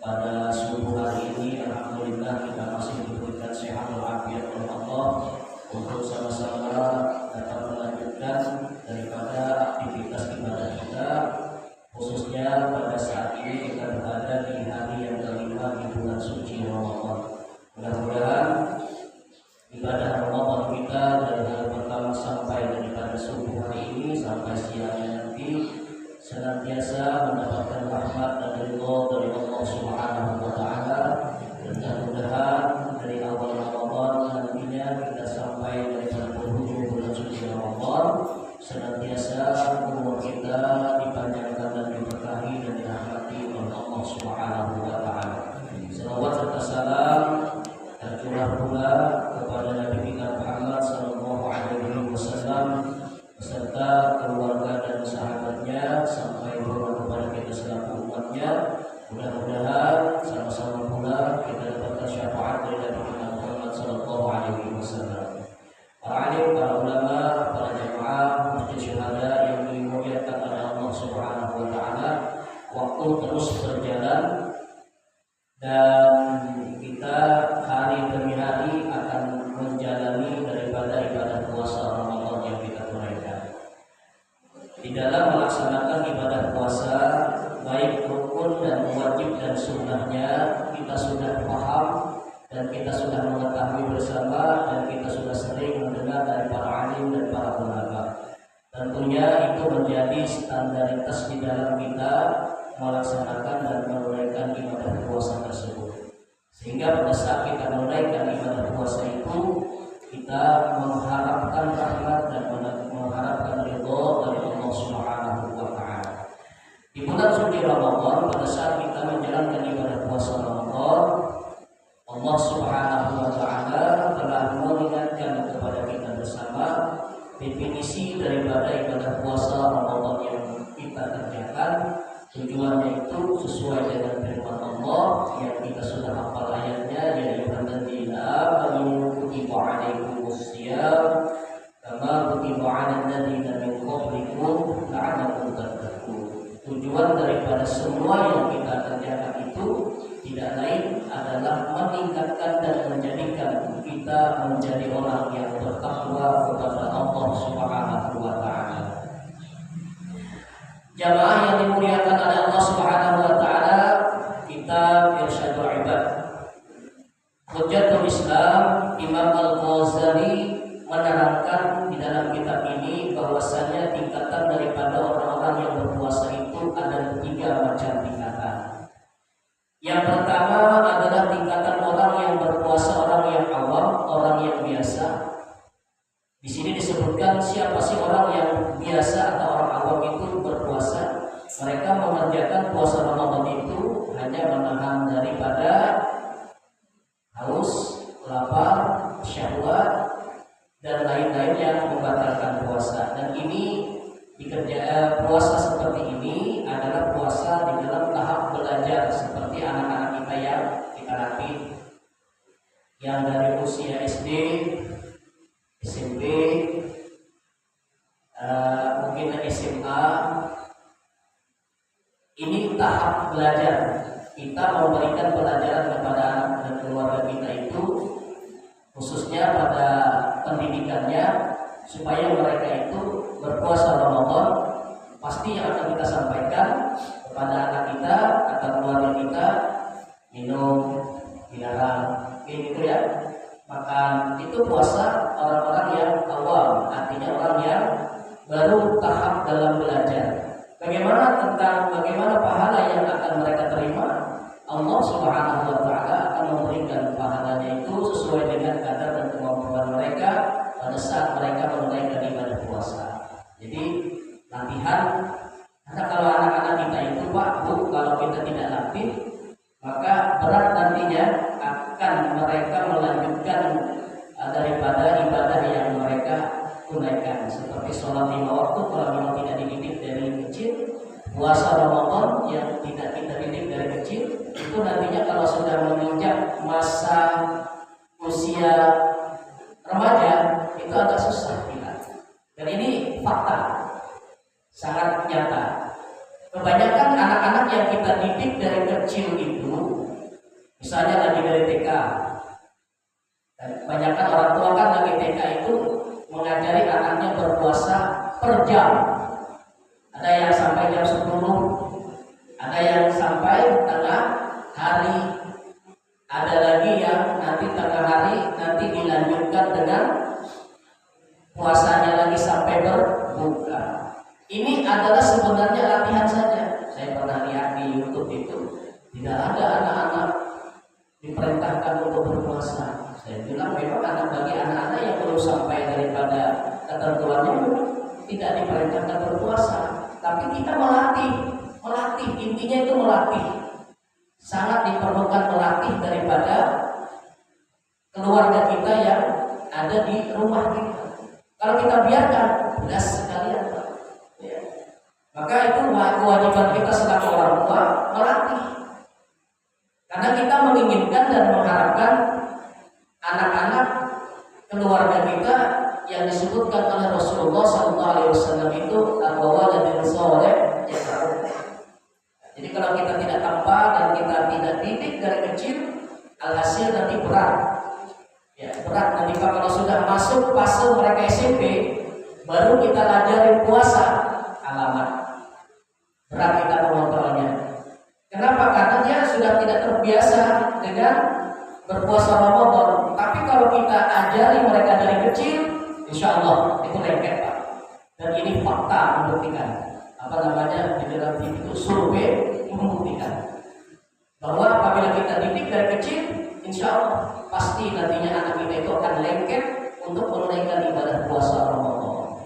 Pada subuh hari ini alhamdulillah kita masih diberikan sehat walafiat oleh Allah untuk sama-sama dapat melanjutkan daripada aktivitas ibadah kita, khususnya pada saat ini kita berada di hari yang kelima di bulan suci Ramadan. Mudah-mudahan ibadah Ramadan kita dari hari pertama sampai daripada subuh hari ini sampai siangnya nanti senantiasa mendapatkan rahmat dan ridho dari Allah Subhanahu wa taala, dan mudah-mudahan dari awal Ramadan nantinya kita sampai daripada penghujung bulan suci Ramadan senantiasa umur kita dipanjangkan dan diberkahi dan dirahmati oleh Allah Subhanahu wa taala. Selawat serta salam tercurah pula kepada Nabi kita Muhammad sallallahu alaihi wasallam beserta keluarga dan sahabatnya sampai turun kepada kita selaku umatnya. Mudah-mudahan sama-sama pula kita dapatkan syafaat dari Nabi kita Muhammad sallallahu alaihi wasallam. Para alim, para ulama, para jemaah masjid syuhada yang dimuliakan oleh Allah Subhanahu wa taala, waktu terus berjalan dan kita hari demi hari akan menjalani daripada ibadah puasa Ramadan yang kita tunaikan. Di dalam melaksanakan ibadah puasa, baik rukun dan wajib dan sunnahnya kita sudah paham dan kita sudah mengetahui bersama, dan kita sudah sering mendengar dari para alim dan para ulama. Tentunya itu menjadi standaritas di dalam kita melaksanakan dan menunaikan ibadah puasa tersebut. Sehingga pada saat kita menunaikan ibadah puasa itu, kita mengharapkan rahmat dan mengharapkan ridho dari Allah Subhanahu wa taala. Di bulan suci Ramadan, pada saat kita menjalankan ibadah puasa Ramadan, Allah Subhanahu wa taala telah mengingatkan kepada kita bersama definisi daripada ibadah puasa Ramadan yang kita kerjakan. Tujuannya itu sesuai dengan firman Allah yang kita sudah hafal ayatnya, yaitu alladzina amanu kutiba alaikumus syiyam kama kutiba alal ladzina min qablikum la'allakum tattaqun. Tujuan daripada semua yang kita kerjakan itu tidak lain adalah meningkatkan dan menjadikan kita menjadi orang yang bertakwa kepada Allah Subhanahu wa taala. Jamaah yang dimuliakan oleh Allah Subhanahu wa taala, kitab Irsyadul Ibad Hujjatul Islam Imam Al-Ghazali menerangkan di dalam kitab ini bahwasanya tingkatan daripada orang-orang yang berpuasa itu ada 3 macam tingkatan. Yang pertama adalah tingkatan orang yang berpuasa, orang yang awam, orang yang biasa. Di sini disebutkan siapa sih orang yang biasa atau orang awam itu berpuasa. Mereka mengerjakan puasa Ramadan itu hanya menahan daripada haus, lapar, syahwat dan lain-lain yang membatalkan puasa. Dan ini puasa seperti ini adalah puasa di dalam tahap belajar, seperti anak-anak kita yang kita latih yang dari usia SD, SMP, mungkin SMA. Ini tahap belajar. Kita memberikan pelajaran kepada anak dan keluarga kita itu, khususnya pada pendidikannya, supaya mereka itu berpuasa Ramadan. Pasti yang akan kita sampaikan kepada anak kita atau keluarga kita, minum dilarang, gitu ya. Makan itu puasa orang-orang yang awam, artinya orang yang baru tahap dalam belajar. Bagaimana pahala yang akan mereka terima? Allah Subhanahu wa taala akan memberikan pahalanya itu sesuai dengan kadar dan kemampuan mereka pada saat mereka menunaikan ibadah puasa. Jadi latihan, karena kalau anak-anak kita itu Pak, Bu, kalau kita tidak latih, maka berat nantinya akan mereka melanjutkan daripada ibadah yang mereka tunaikan, seperti sholat 5 waktu kalau memang tidak dididik dari kecil. Puasa Ramadan yang tidak kita didik dari kecil, itu nantinya kalau sudah menginjak masa usia remaja itu agak susah kita. Dan ini fakta sangat nyata. Kebanyakan anak-anak yang kita didik dari kecil itu, misalnya lagi dari TK, kebanyakan orang tua kan lagi TK itu mengajari anaknya berpuasa per jam. Ada yang sampai jam 10, ada yang sampai tengah hari, ada lagi yang nanti tengah hari nanti dilanjutkan dengan puasanya lagi sampai berbuka. Ini adalah sebenarnya latihan saja. Saya pernah lihat di YouTube itu, tidak ada anak-anak diperintahkan untuk berpuasa. Saya bilang memang bagi anak-anak yang belum sampai daripada ketentuannya tidak diperintahkan berpuasa. Tapi kita melatih, intinya itu melatih. Sangat diperlukan melatih daripada keluarga kita yang ada di rumah kita. Kalau kita biarkan, jelas sekalian, ya. Maka itu kewajiban kita sebagai orang tua melatih. Karena kita menginginkan dan mengharapkan anak-anak keluarga kita yang disebutkan oleh Rasulullah SAW itu al-waladul saleh. Jadi kalau kita tidak tanpa dan kita tidak didik dari kecil, alhasil nanti berat. Ya, berat nanti kalau sudah masuk fase mereka SMP, baru kita ajarin puasa, alamat berat kita mengontrolnya. Kenapa? Karena dia sudah tidak terbiasa dengan berpuasa Ramadan. Tapi kalau kita ajari mereka dari kecil, insya Allah itu lengket, Pak. Dan ini fakta membuktikan. Di dalam itu survei membuktikan bahwa apabila kita didik dari kecil, insya Allah pasti nantinya anak kita itu akan lengket untuk menunaikan ibadah puasa Ramadan.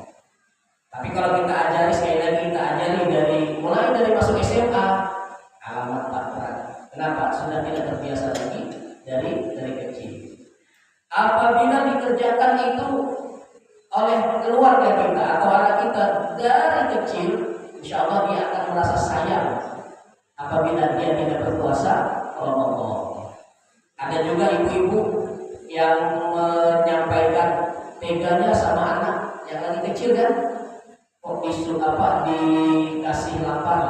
Tapi kalau kita ajari, sekali lagi kita ajari mulai dari masuk SMA, alamat berat. Kenapa? Sudah tidak terbiasa lagi dari kecil. Apabila dikerjakan itu oleh keluarga kita atau anak kita dari kecil, insya Allah dia akan merasa sayang apabila dia tidak berpuasa Ramadan. Ada juga ibu-ibu yang menyampaikan teganya sama anak yang lagi kecil kan, kok dikasih lapar.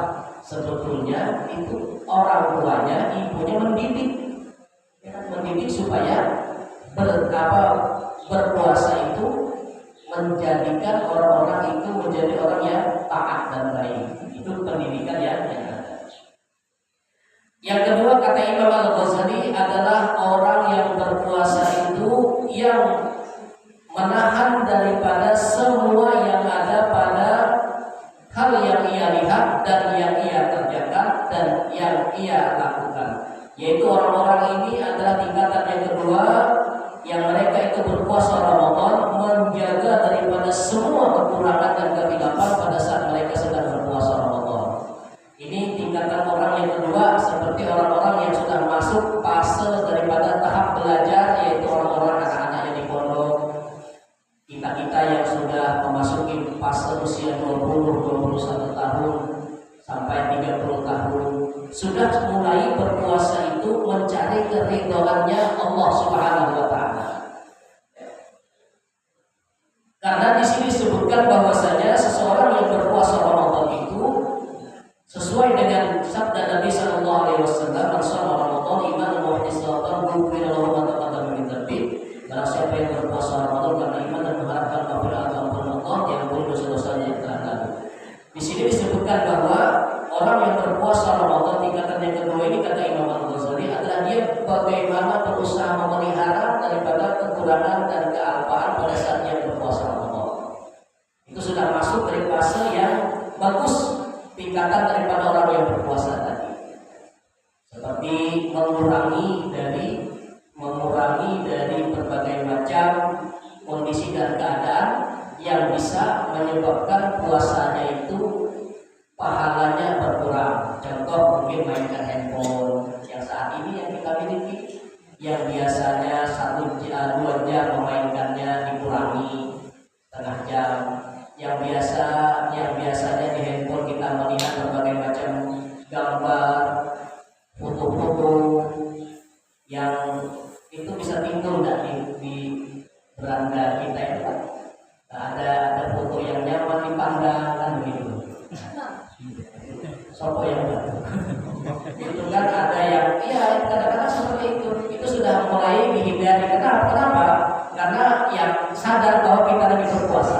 Sebetulnya itu orang tuanya, ibunya mendidik supaya berpuasa itu menjadikan orang-orang itu menjadi orang yang taat dan baik. Itu pendidikan yang ada. Yang kedua, kata Imam Al-Ghazali, adalah orang yang berpuasa itu yang menahan daripada semua yang ada pada hal yang ia lihat dan yang ia kerjakan dan yang ia lakukan. Yaitu orang-orang ini adalah tingkatan yang kedua, yang mereka itu berpuasa Ramadan menjaga daripada semua kekurangan dan kehilapan pada saat mereka sedang berpuasa Ramadan. Ini tingkatan orang yang kedua, seperti orang-orang yang sudah masuk fase daripada tahap belajar, yaitu orang-orang anak-anak yang di pondok. Kita yang sudah memasuki fase usia 20-21 tahun sampai 30 tahun sudah mulai berpuasa itu mencari keridhaannya Allah Subhanahu wa taala. Karena di sini disebutkan bahwasanya seseorang yang berpuasa Ramadan itu sesuai dengan sabda Nabi sallallahu alaihi wasallam, "Man shoma Ramadan imanan wa ihtisaban ghufira lahu ma taqaddama min dhanbi." Barang siapa yang berpuasa Ramadan karena iman dan mengharapkan maghfirah Allah, yang boleh dosa-dosanya yang telah lalu. Di sini disebutkan bahwa orang yang berpuasa Ramadan tingkatan yang kedua ini, kata Imam Al-Ghazali, adalah dia bagaimana berusaha memelihara daripada kekurangan dan kealpaan pada saat dia berpuasa Ramadan. Itu sudah masuk dari fase yang bagus, tingkatan daripada orang yang berpuasa tadi. Seperti mengurangi dari berbagai macam kondisi dan keadaan yang bisa menyebabkan puasanya itu pahalanya berkurang. Contoh mungkin mainkan handphone yang saat ini yang kita miliki, yang biasanya 1-2 jam memainkannya dikurangi setengah jam. Yang biasanya di handphone kita melihat berbagai macam gambar, foto-foto yang itu bisa timbul di beranda kita itu kan. Ada foto yang nyaman dipandang kan begitu. sopo yang baru. Itu kan ada yang, iya kadang-kadang seperti itu sudah mulai dihindari. Kenapa? Karena yang sadar bahwa kita lagi berpuasa.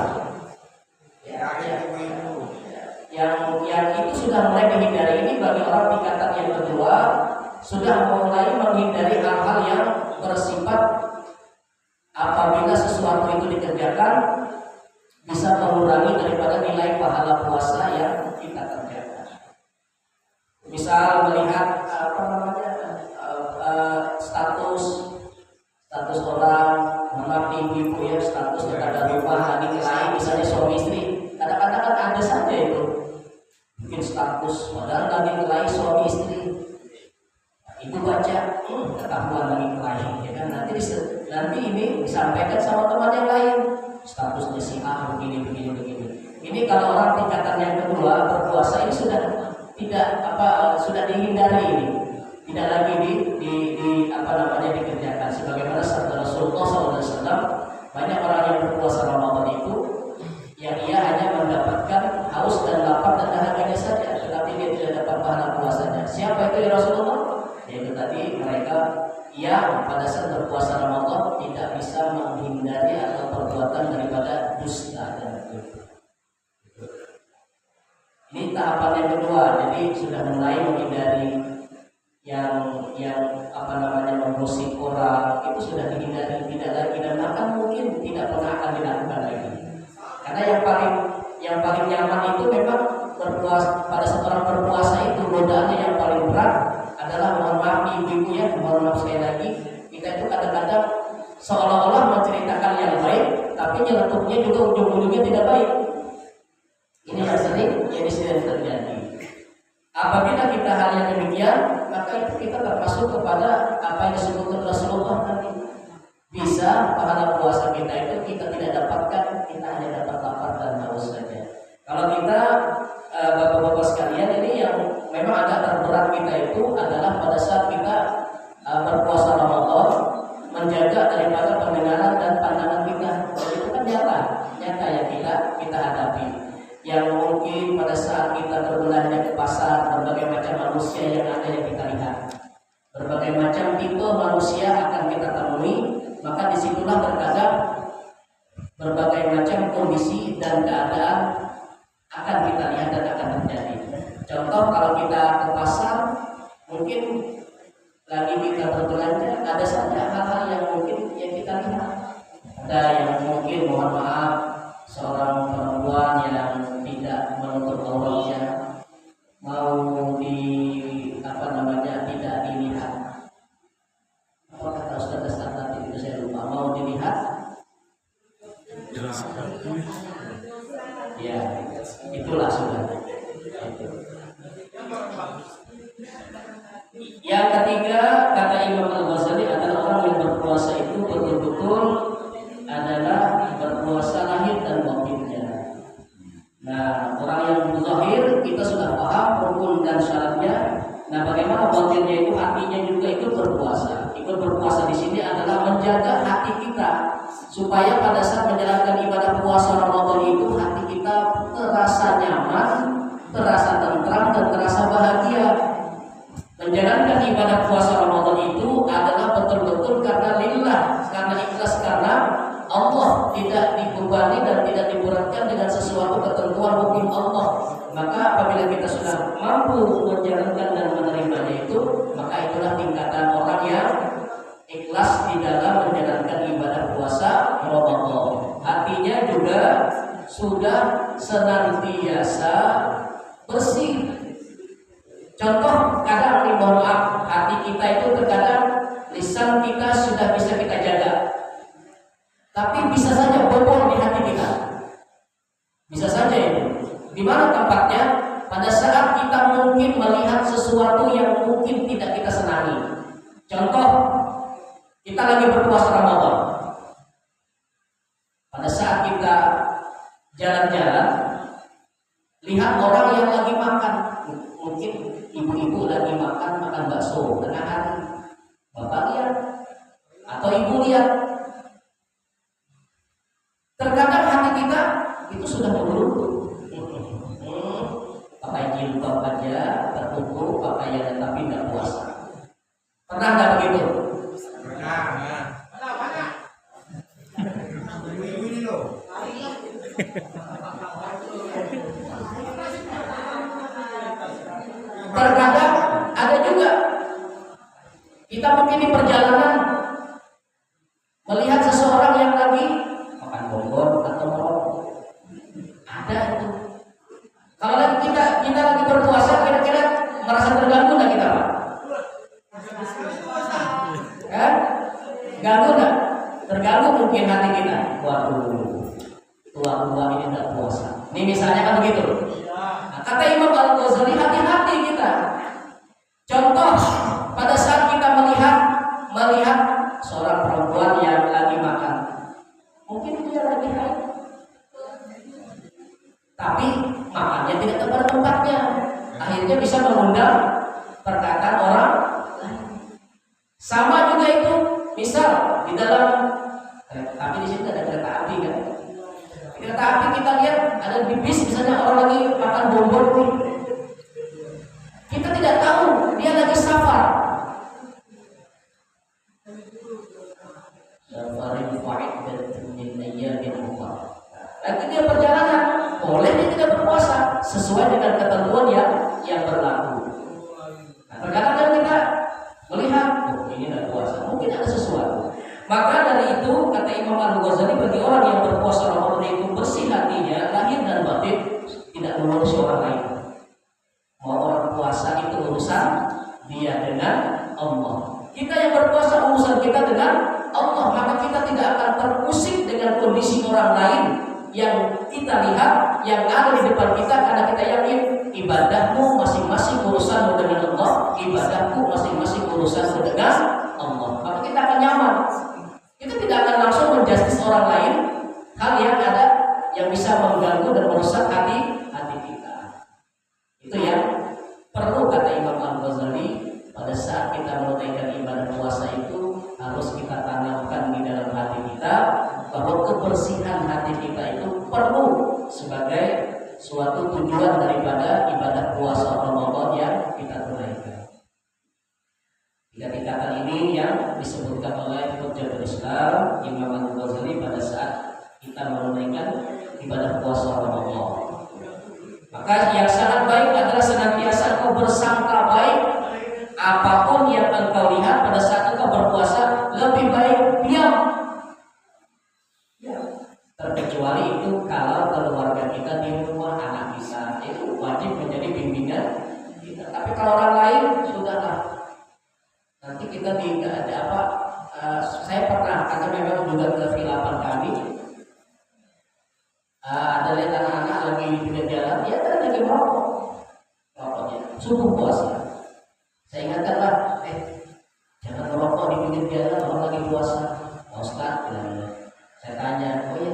Yang itu sudah mulai dihindari. Ini bagi orang tingkatan yang kedua sudah mulai menghindari hal-hal yang bersifat apabila sesuatu itu dikerjakan bisa mengurangi daripada nilai pahala puasa yang kita kerjakan. Misal melihat status orang, maaf ibu-ibu ya, status ada rumah lagi lain, misalnya suami istri. Kadang-kadang kan ada saja itu bikin status padahal lagi kelahi suami istri. Ibu baca ketahuan lagi kelahi, ya kan? Nanti ini disampaikan sama teman yang lain, statusnya si A begini. Ini kalau orang tingkatan yang kedua berpuasa ini sudah sudah dihindari ini, tidak lagi dikerjakan. Sebagaimana sabda Rasulullah SAW, banyak orang yang berpuasa Ramadan itu yang ia hanya mendapatkan haus dan lapar dan dahaganya saja, tetapi dia tidak dapat pahala puasanya. Siapa itu ya Rasulullah? Yaitu tadi mereka yang pada saat berpuasa Ramadan tidak bisa menghindari atau perbuatan daripada dusta dan kufur. Ini tahapan yang kedua, jadi sudah mulai menghindari yang mengusik orang, itu sudah dihindari, tidak lagi, dan bahkan mungkin tidak pernah akan dilakukan lagi. Karena yang paling nyaman itu memang berpuasa. Pada seorang berpuasa itu godaannya yang paling berat adalah, mohon maaf ibu-ibu ya, mohon maaf sekali lagi, kita itu kadang-kadang seolah-olah menceritakan yang baik, tapi nyeletuknya juga ujung-ujungnya tidak baik. Ini yang sering terjadi. Apabila kita hal yang demikian, maka itu kita termasuk kepada apa yang disebutkan Rasulullah tadi. Bisa pahala puasa kita itu kita tidak dapatkan, kita hanya dapat lapar dan haus saja. Kalau kita bapak-bapak sekalian, ini yang memang agak terberat kita itu adalah pada saat kita berpuasa Ramadan, menjaga daripada pendengaran dan pandangan kita. Dan itu kan nyata yang kita hadapi. Yang mungkin pada saat kita berbelanja ke pasar, berbagai macam manusia yang ada yang kita lihat, berbagai macam tipe manusia akan kita temui, maka disitulah terkadang berbagai macam kondisi dan keadaan akan kita lihat dan akan terjadi. Contoh, kalau kita ke pasar, mungkin lagi kita berbelanja, ada saja hal-hal yang mungkin yang kita lihat. Ada yang mungkin, mohon maaf, seorang perempuan yang tidak menutup auratnya mau tidak dilihat. Apa kata Ustaz tadi itu saya lupa, mau dilihat? Ya, itulah sudah. Yang ketiga, kata Imam Al-Ghazali, adalah orang yang berpuasa itu betul-betul adalah berpuasa lahir dan batinnya. Nah, orang yang zahir kita sudah paham rukun dan syaratnya. Nah, bagaimana batinnya itu, hatinya juga itu berpuasa. Ikut berpuasa di sini adalah menjaga hati kita supaya pada saat menjalankan ibadah puasa Ramadan itu hati kita terasa nyaman, terasa tentram dan terasa bahagia. Menjalankan ibadah puasa Ramadan itu adalah betul-betul karena lillah, karena ikhlas, karena Allah, tidak dibebani dan tidak diberatkan dengan sesuatu ketentuan hukum Allah. Maka apabila kita sudah mampu menjalankan dan menerimanya itu, maka itulah tingkatan orang yang ikhlas di dalam menjalankan ibadah puasa Ramadan. Hatinya juga sudah senantiasa bersih. Contoh, kadang mohon maaf, hati kita itu terkadang lisan kita sudah bisa kita jaga, tapi bisa saja bobol di hati kita. Bisa saja itu. Di mana tempatnya? Pada saat kita mungkin melihat sesuatu yang mungkin tidak kita senangi. Contoh, kita lagi berpuasa Ramadan. Pada saat kita jalan-jalan, lihat orang yang lagi makan. Mungkin ibu-ibu lagi makan bakso tengah hari. Bapak lihat, atau ibu jilbab aja tertutup pakaian tapi nggak puasa. Pernah nggak begitu? Pernah. Ini loh. Terkadang ada juga kita mungkin di perjalanan melihat seseorang yang lagi makan bonbon atau merokok. Ada itu. Kalau lagi kita lagi berpuasa, kira-kira merasa terganggu nggak kita, Pak? Kan? Ganggu nggak? Terganggu mungkin hati kita. Waduh, tua-tua ini nggak puasa. Ini misalnya kan begitu. Nah, kata Imam Al-Ghazali, hati-hati kita. Contoh, pada saat kita melihat seorang perempuan yang lagi makan, mungkin dia lagi haid, tapi makannya tidak tepat tempatnya, akhirnya bisa mengundang perkataan orang lain. Sama juga itu, misal di dalam, tapi di sini ada kereta api kan? Kereta api kita lihat ada di bis, misalnya orang lagi makan bonbon nih, kita tidak tahu dia lagi safar. Safarin fa'idatun min ayyamin ukhra. Lagi dia perjalanan, boleh dia tidak berpuasa sesuai dengan ketentuan yang berlaku. Nah, terkadang kita melihat, oh ini tidak puasa, mungkin ada sesuatu. Maka dari itu kata Imam Al-Ghazali, bagi orang yang berpuasa Ramadan itu bersih hatinya, lahir dan batin, tidak mengurusi orang lain. Mau orang puasa itu urusan dia dengan Allah. Kita yang berpuasa urusan kita dengan Allah, maka kita tidak akan terpusing dengan kondisi orang lain yang kita lihat, yang ada di depan kita, karena kita yakin ibadahmu masing-masing urusanmu dengan Allah, ibadahku masing-masing urusanmu dengan Allah. Maka kita akan nyaman. Kita tidak akan langsung menjustis orang lain hal yang ada yang bisa mengganggu dan merusak hati kita. Itu yang perlu kata Imam Al-Ghazali, pada saat kita menunaikan ibadah puasa itu harus kita tanamkan di dalam hati kita bahwa kebersihan hati kita itu perlu sebagai suatu tujuan daripada ibadah puasa Ramadan yang kita tunaikan. Tiga tingkatan ini yang disebutkan oleh Hujjatul Islam Imam Al-Ghazali pada saat kita menunaikan ibadah puasa Ramadan. Maka yang sangat baik adalah senantiasa engkau bersangka baik. Apapun yang engkau lihat pada saat engkau berpuasa, lebih baik diam. Ya. Terkecuali itu kalau keluarga kita di rumah, anak kita, itu wajib menjadi bimbingan kita. Tapi kalau orang lain, sudahlah. Nanti kita tidak ada apa. Saya pernah, karena memang juga kehilapan kami. Ada lihat anak-anak lagi di pinggir jalan, dia kan lagi merokok. Rokoknya subuh puasa. Saya ingatkanlah, jangan merokok di pinggir jalan, orang lagi puasa. Pak Ustaz, saya tanya, oh iya,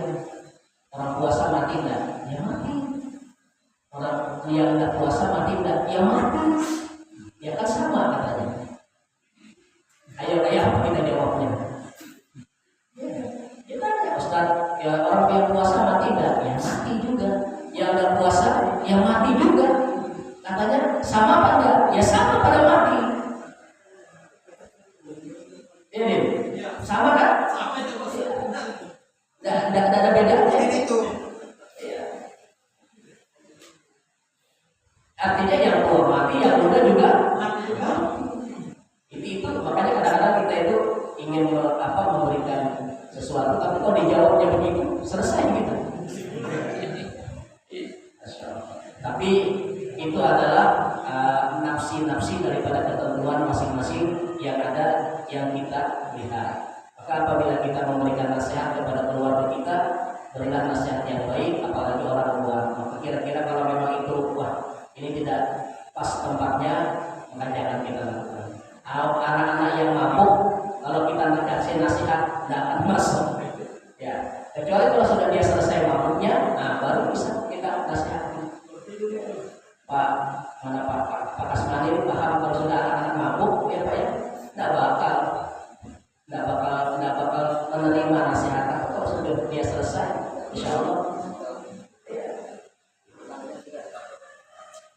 orang puasa mati enggak? Ya mati. Orang yang enggak puasa mati enggak? Ya mati. Ya kan sama katanya. Ayo apa kita jawabnya? Ya tanya, Ustaz, ya orang yang puasa mati enggak? Ya mati juga. Yang enggak puasa, ya mati juga. Katanya sama apa enggak? Ya sama pada mati. Ini sama kan? Sama itu. Tidak ada bedanya. Itu. Artinya yang tua mati, yang muda juga mati. Itu makanya kadang-kadang kita itu ingin memberikan sesuatu, tapi kalau dijawabnya begitu selesai gitu. Tapi itu adalah nafsi daripada ketentuan masing-masing yang ada yang kita lihat. Maka apabila kita memberikan nasihat kepada keluarga kita, berikan nasihat yang baik, apalagi orang tua. Maka kira-kira kalau memang itu ini tidak pas tempatnya, maka jangan kita lakukan. Anak-anak yang mabuk, kalau kita kasih nasihat, tidak akan masuk. Ya, kecuali kalau sudah dia selesai mabuknya, baru bisa kita nasihati. Pak, mana Pak Kasmani paham kalau sudah anak-anak mabuk, ya Pak ya, tidak bakal menerima nasihat. Kalau sudah dia selesai, insya Allah.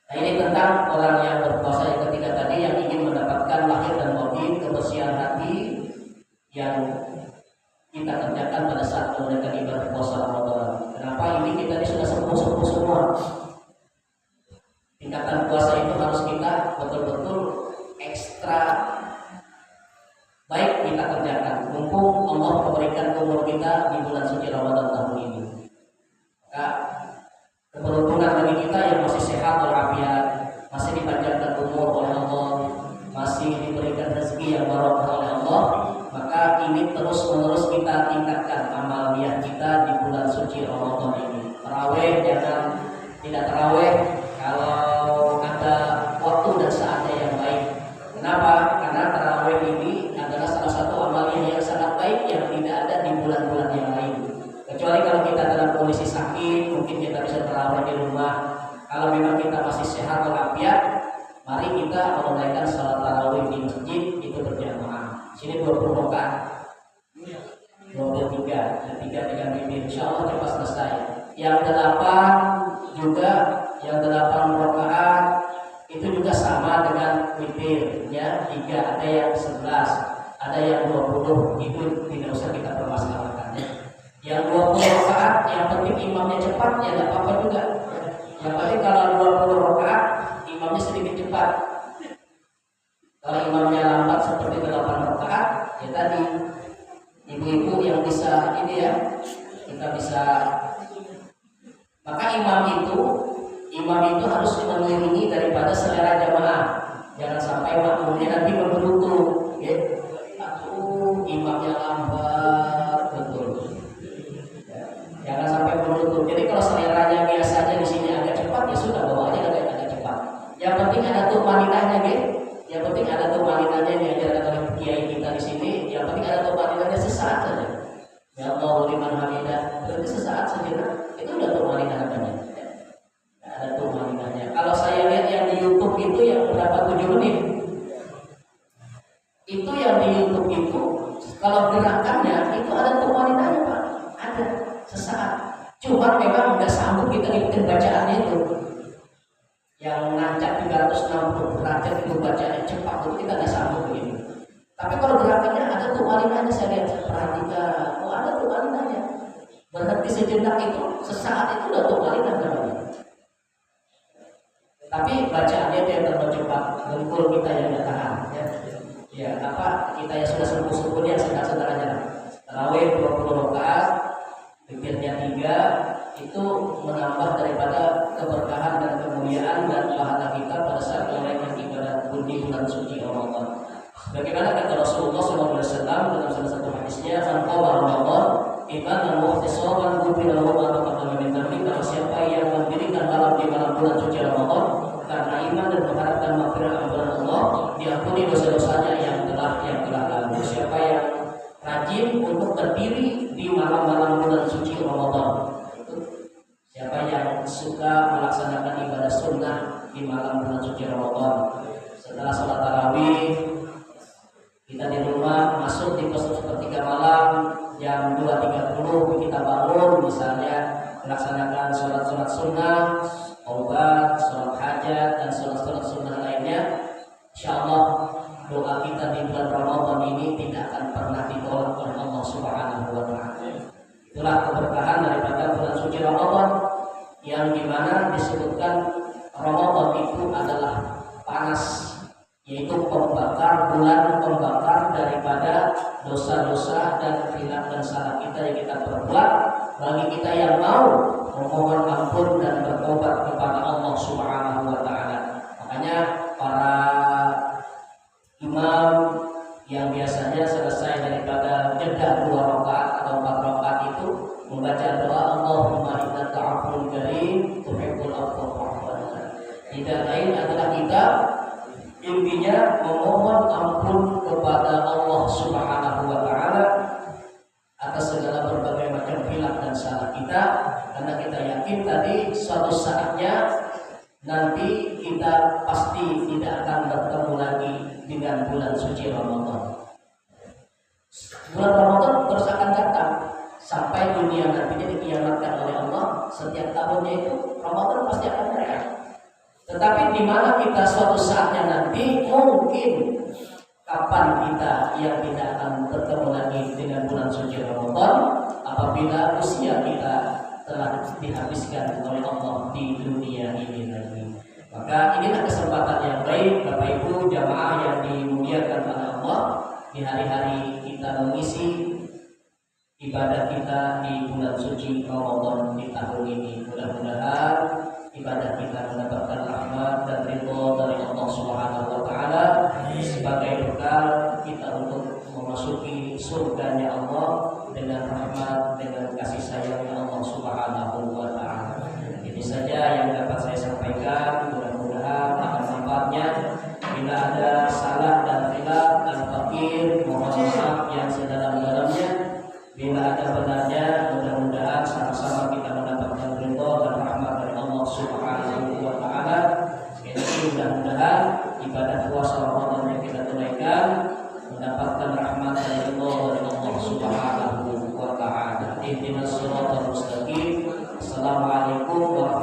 Nah ini tentang tentang orang yang berpuasa yang ketiga tadi yang ingin mendapatkan lahir dan batin, kebersihan hati yang kita kerjakan pada saat menunaikan ibadah puasa Ramadan. Kenapa ini kita sudah sepuh semua? Tingkatan puasa itu harus kita betul-betul ekstra baik kita kerjakan. Mumpung Allah memberikan umur kita di bulan suci Ramadan tahun ini. Maka keberuntungan bagi kita yang masih sehat walafiat, masih dipanjangkan umur oleh Allah, masih diberikan rezeki yang barokah oleh Allah, maka ini terus-menerus kita tingkatkan amaliyah kita di bulan suci Ramadan ini. Tarawih jangan tidak tarawih kalau ada waktu dan saatnya yang baik. Kenapa? Karena tarawih ini adalah salah satu amaliyah yang sangat baik yang tidak ada di bulan-bulan yang lain. Kecuali kalau kita dalam kondisi sakit, mungkin kita bisa tarawih di rumah. Kalau memang kita masih sehat walafiat, mari kita menunaikan salat tarawih di masjid itu berjamaah. Sini 20 rakaat. 23 dengan bibir, insyaallah cepat selesai. Yang 8 juga, yang 8 rakaat itu juga sama dengan witirnya 3, ada yang 11, ada yang 20, itu tidak usah kita permasalahkan ya. Yang 20 rakaat yang penting imamnya cepat ya tidak apa-apa juga. Yang penting kalau 20 rakaat imamnya sedikit cepat. Kalau imamnya lambat seperti 8 rakaat ya tadi ibu-ibu yang bisa ini ya, kita bisa. Maka imam itu harus mengiringi daripada selera jamaah. Jangan sampai makmumnya nanti memberutu ya. Imamnya lambat betul. Ya. Jangan sampai memberutu. Jadi kalau seleranya biasanya di sini agak cepat ya sudah bawaannya agak cepat. Yang penting ada tumaninahnya gitu. Yang penting ada tumaninahnya yang diajarkan oleh kiai kita di sini. Yang penting ada tumaninahnya sesaat saja. Ya Allah liman hamidah. Berarti sesaat saja nah. Itu udah tumaninah namanya. Ada tumaninahnya. Kalau saya lihat yang di YouTube itu yang berapa 7 menit. Itu yang di YouTube itu kalau gerakannya itu ada tumaninahnya Pak. Ada sesaat. Cuma memang nggak sanggup kita ngikutin bacaannya itu. Yang nancap 360 derajat itu bacaannya cepat itu kita nggak sanggup begini. Tapi kalau gerakannya ada tumaninahnya saya lihat perhatikan. Oh ada tumaninahnya. Berhenti sejenak itu sesaat itu udah tumaninah namanya. Tapi bacaannya itu yang terlalu cepat, dengkul kita yang tidak tahan ya. Ya, apa kita yang sudah sembuh yang sedang-sedang aja. Tarawih 20 rakaat, witirnya 3 itu menambah daripada keberkahan dan kemuliaan dan pahala kita pada saat menunaikan ibadah di bulan suci Ramadan. Bagaimana kata Rasulullah SAW dalam salah satu hadisnya, "Man qama Ramadan imanan wa ihtisaban ghufira lahu ma taqaddama min dhanbi." Barang siapa yang mendirikan malam di malam bulan suci Ramadan karena iman dan mengharapkan maghfirah ampunan Allah, diampuni dosa-dosanya yang telah lalu. Siapa yang rajin untuk berdiri di malam-malam bulan suci Ramadan, siapa yang suka melaksanakan ibadah sunnah di malam bulan suci Ramadan, setelah sholat tarawih kita di rumah masuk di pos sepertiga malam jam 2.30 kita bangun misalnya melaksanakan sholat sunnah, obat, sholat hajat dan sholat sunnah lainnya. Insyaallah doa kita di bulan Ramadan ini tidak akan pernah ditolak oleh Allah Subhanahu wa taala. Itulah keberkahan daripada bulan suci Ramadan yang dimana disebutkan Ramadan itu adalah panas, yaitu bulan pembakar daripada dosa-dosa dan khilaf dan salah kita yang kita perbuat. Bagi kita yang mau memohon ampun dan bertobat kepada Allah Subhanahu wa taala. Makanya para imam yang biasanya selesai daripada jeda 2 rakaat atau 4 rakaat itu membaca doa Allahumma innaka 'afuwwun karim tuhibbul 'afwa fa'fu 'anna. Tidak lain adalah kita intinya memohon ampun kepada Allah Subhanahu wa taala atas segala berbagai macam khilaf dan salah kita, karena kita yakin tadi suatu saatnya nanti kita pasti tidak akan bertemu lagi dengan bulan suci Ramadan. Bulan Ramadan terus akan datang sampai dunia nantinya dikiamatkan oleh Allah. Setiap tahunnya itu Ramadan pasti akan datang. Tetapi di mana kita suatu saatnya nanti mungkin kapan kita yang tidak akan bertemu lagi dengan bulan suci Ramadan apabila usia kita telah dihabiskan oleh Allah di dunia ini lagi. Maka inilah kesempatan yang baik Bapak Ibu jamaah yang dimuliakan oleh Allah di hari-hari kita mengisi ibadah kita di bulan suci Ramadan di tahun ini. Mudah-mudahan ibadah kita mendapatkan rahmat dan ridho dari Allah Subhanahu wa taala sebagai bekal kita untuk memasuki surganya Allah dengan rahmat, dengan kasih sayangnya Allah Subhanahu wa taala. Ini saja yang dapat saya sampaikan, mudah-mudahan akan manfaatnya. Bila ada salah dan khilaf dan fakir, mohon maaf yang sedalam-dalamnya. Bila ada benarnya, mudah-mudahan sama-sama kita mendapatkan ridho dan rahmat dari Allah Subhanahu wa taala. Jadi mudah-mudahan ibadah puasa Ramadan yang kita tunaikan mendapatkan rahmat dan ridho dari Allah Subhanahu wa taala. Ihdinas shiratal mustaqim. Assalamualaikum warahmatullahi wabarakatuh.